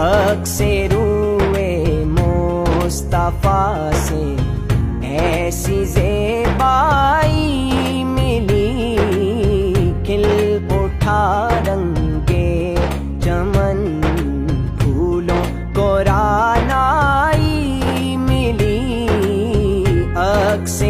अक्से रूए मुस्तफा से ऐसी ज़ेबाई मिली, खिल उठा रंगे चमन, फूलों को रानाई मिली। अक्से